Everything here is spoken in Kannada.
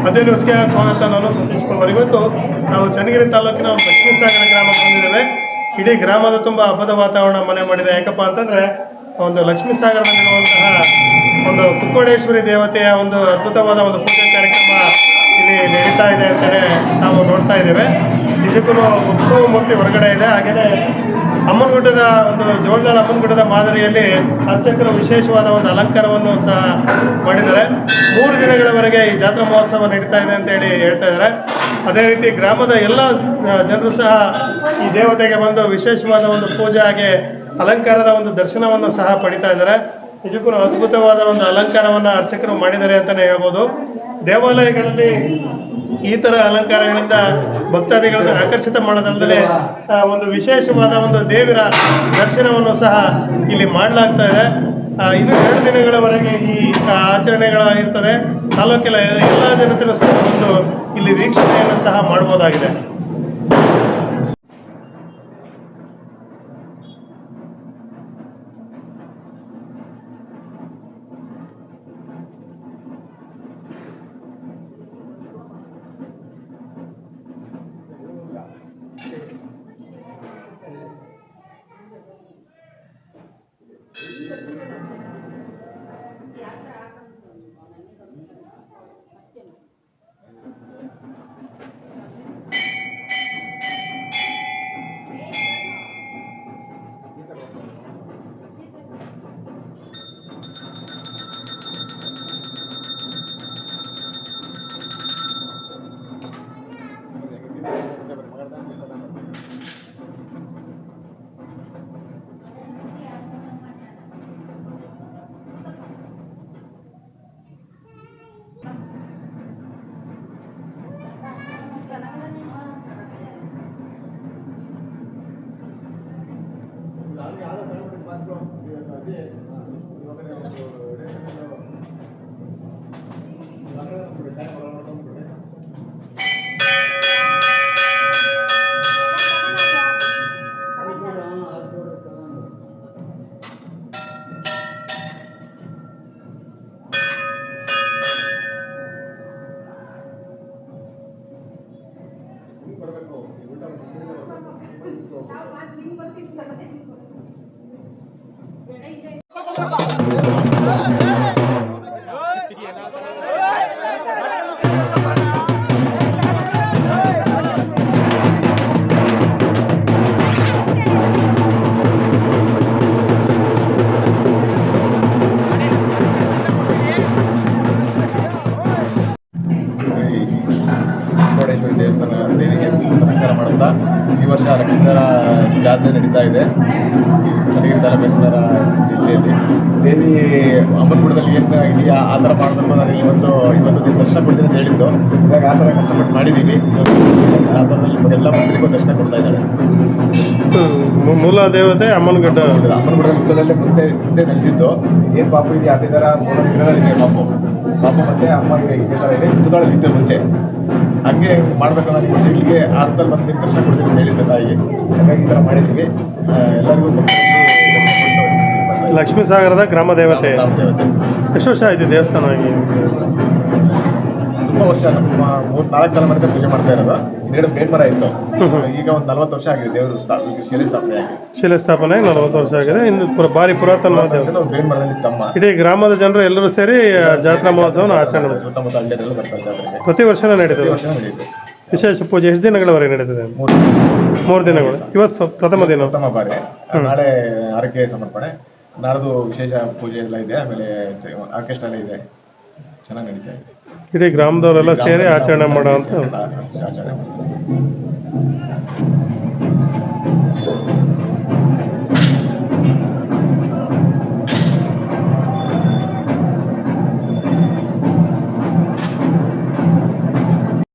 ಅದೇ ನ್ಯೂಸ್ಗೆ ಸ್ವಾಗತ. ನಾನು ಸತೀಶ್ ಪವರ್. ಇವತ್ತು ನಾವು ಚನ್ನಗಿರಿ ತಾಲೂಕಿನ ಲಕ್ಷ್ಮೀಸಾಗರ ಗ್ರಾಮಕ್ಕೆ ಬಂದಿದ್ದೇವೆ. ಇಡೀ ಗ್ರಾಮದ ತುಂಬ ಹಬ್ಬದ ವಾತಾವರಣ ಮನೆ ಮಾಡಿದೆ. ಯಾಕಪ್ಪ ಅಂತಂದರೆ ಒಂದು ಲಕ್ಷ್ಮೀಸಾಗರದಲ್ಲಿರುವಂತಹ ಒಂದು ಕುಕ್ಕೋಡೇಶ್ವರಿ ದೇವತೆಯ ಒಂದು ಅದ್ಭುತವಾದ ಒಂದು ಪೂಜೆ ಕಾರ್ಯಕ್ರಮ ಇಲ್ಲಿ ನಡೀತಾ ಇದೆ ಅಂತಲೇ ನಾವು ನೋಡ್ತಾ ಇದ್ದೇವೆ. ನಿಜಕ್ಕೂ ಉತ್ಸವ ಮೂರ್ತಿ ಹೊರಗಡೆ ಇದೆ. ಹಾಗೆಯೇ ಅಮ್ಮನಗುಡ್ಡದ ಒಂದು ಜೋಳದಾಳ ಅಮ್ಮನಗುಡ್ಡದ ಮಾದರಿಯಲ್ಲಿ ಅರ್ಚಕರು ವಿಶೇಷವಾದ ಒಂದು ಅಲಂಕಾರವನ್ನು ಸಹ ಮಾಡಿದ್ದಾರೆ. 3 ದಿನಗಳವರೆಗೆ ಈ ಜಾತ್ರಾ ಮಹೋತ್ಸವ ನಡೀತಾ ಇದೆ ಅಂತೇಳಿ ಹೇಳ್ತಾ ಇದ್ದಾರೆ. ಅದೇ ರೀತಿ ಗ್ರಾಮದ ಎಲ್ಲ ಜನರು ಸಹ ಈ ದೇವತೆಗೆ ಬಂದು ವಿಶೇಷವಾದ ಒಂದು ಪೂಜೆ ಹಾಗೆ ಅಲಂಕಾರದ ಒಂದು ದರ್ಶನವನ್ನು ಸಹ ಪಡಿತಾ ಇದ್ದಾರೆ. ನಿಜಕ್ಕೂ ಅದ್ಭುತವಾದ ಒಂದು ಅಲಂಕಾರವನ್ನು ಅರ್ಚಕರು ಮಾಡಿದ್ದಾರೆ ಅಂತಲೇ ಹೇಳ್ಬೋದು. ದೇವಾಲಯಗಳಲ್ಲಿ ಈ ಥರ ಅಲಂಕಾರಗಳಿಂದ ಭಕ್ತಾದಿಗಳನ್ನು ಆಕರ್ಷಿತ ಮಾಡೋದಲ್ಲದೆ ಒಂದು ವಿಶೇಷವಾದ ಒಂದು ದೇವರ ದರ್ಶನವನ್ನು ಸಹ ಇಲ್ಲಿ ಮಾಡಲಾಗ್ತಾ ಇದೆ. ಇನ್ನು 2 ದಿನಗಳವರೆಗೆ ಈ ಆಚರಣೆಗಳಿರ್ತದೆ. ತಾಲೂಕಿನ ಎಲ್ಲ ಜನತೆಯೂ ಸಹ ಒಂದು ಇಲ್ಲಿ ವೀಕ್ಷಣೆಯನ್ನು ಸಹ ಮಾಡ್ಬೋದಾಗಿದೆ. ದೇವಸ್ಥಾನ ದೇವಿಗೆ ನಮಸ್ಕಾರ ಮಾಡುತ್ತಾ ಈ ವರ್ಷ ಲಕ್ಷ್ಮೀಧರ ಜಾತ್ರೆ ನಡೀತಾ ಇದೆ ಚನ್ನಗಿರಿ ತಾಲೂಕು ಜಿಲ್ಲೆಯಲ್ಲಿ. ದೇವಿ ಅಮ್ಮನಗುಡ್ಡದಲ್ಲಿ ಏನು ಇದೆಯಾ ಆ ಥರ ಮಾಡಬೇಕು. ನಾನು ಇವತ್ತು ನೀವು ದರ್ಶನ ಕೊಡ್ತೀನಿ ಅಂತ ಹೇಳಿದ್ದು. ಇವಾಗ ಆ ಥರ ಕಷ್ಟಪಟ್ಟು ಮಾಡಿದ್ದೀವಿ. ಆ ಥರದಲ್ಲಿ ಎಲ್ಲ ಮಕ್ಕಳಿಗೂ ದರ್ಶನ ಕೊಡ್ತಾ ಇದ್ದಾರೆ. ಮೂಲ ದೇವತೆ ಅಮ್ಮನಗುಡ್ಡದಲ್ಲಿ ಮುಂದೆ ನೆಲೆಸಿದ್ದು. ಏನು ಪಾಪು ಇದೆಯಾ ಅದೇ ಥರ ಮೂಲ ವಿಗ್ರಹದಲ್ಲಿ ಇದೆ ಪಾಪು ಮತ್ತು ಅಮ್ಮ ಇದೇ ಥರ ಇದೆ. ತುದಾಳಲ್ಲಿ ಇದ್ದ ಮುಂಚೆ ಹಂಗೆ ಮಾಡಬೇಕು. ನಾನು ಈ ವರ್ಷ ಇಲ್ಲಿಗೆ ಆ ರೂಪದಲ್ಲಿ ಬಂದು ದರ್ಶನ ಕೊಡ್ತೀನಿ ಅಂತ ಹೇಳಿದ್ದೆ ತಾಯಿ. ಹಾಗಾಗಿ ಈ ಥರ ಮಾಡಿದ್ದೀವಿ. ಎಲ್ಲರಿಗೂ ಲಕ್ಷ್ಮೀಸಾಗರದ ಗ್ರಾಮ ದೇವತೆ. ಎಷ್ಟು ವರ್ಷ ಆಯಿತು ದೇವಸ್ಥಾನ ಆಗಿ? ತುಂಬ ವರ್ಷ. ನಮ್ಮ 3-4 ತಲೆಮಾರಿಂದ ಪೂಜೆ ಮಾಡ್ತಾ ಇರೋದು. ಇನ್ನೆರಡು ಬೇನ್ ಮರ ಇತ್ತು. ಈಗ ಒಂದು 40 ವರ್ಷ ಆಗಿದೆ ದೇವರು ಶಿಲೆ ಸ್ಥಾಪನೆ 40 ವರ್ಷ ಆಗಿದೆ. ಇನ್ನು ಭಾರಿ ಪುರಾತನ ಬೇನ್ ಮರದಲ್ಲಿ ತಮ್ಮ ಇಡೀ ಗ್ರಾಮದ ಜನರು ಎಲ್ಲರೂ ಸೇರಿ ಜಾತ್ರಾ ಮಹೋತ್ಸವನ ಆಚರಣೆ ಮಾಡ್ತಾರೆ. ಸುತ್ತಮುತ್ತ ಹಳ್ಳಿಯರೆಲ್ಲ ಬರ್ತಾರೆ ಜಾತ್ರೆಗೆ. ಪ್ರತಿ ವರ್ಷನೇ ನಡೀತದೆ. ವಿಶೇಷ ಪೂಜೆ ಎಷ್ಟು ದಿನಗಳವರೆಗೆ ನಡೀತದೆ? 3 ದಿನಗಳು. ಇವತ್ತು ಪ್ರಥಮ ಬಾರಿ. ನಾಳೆ ಆರೋಗ್ಯ ಸಮರ್ಪಣೆ, ನಾಡ್ದು ವಿಶೇಷ ಪೂಜೆ ಎಲ್ಲ ಇದೆ. ಆಮೇಲೆ ಆರ್ಕೆಸ್ಟ್ರಾ ಎಲ್ಲ ಇದೆ. ಚೆನ್ನಾಗಿ ನಡೀತಾ ಇದೆ. ಇಡೀ ಗ್ರಾಮದವರೆಲ್ಲ ಸೇರಿ ಆಚರಣೆ ಮಾಡೋವಂಥ ಆಚರಣೆ ಮಾಡ್ತಾರೆ.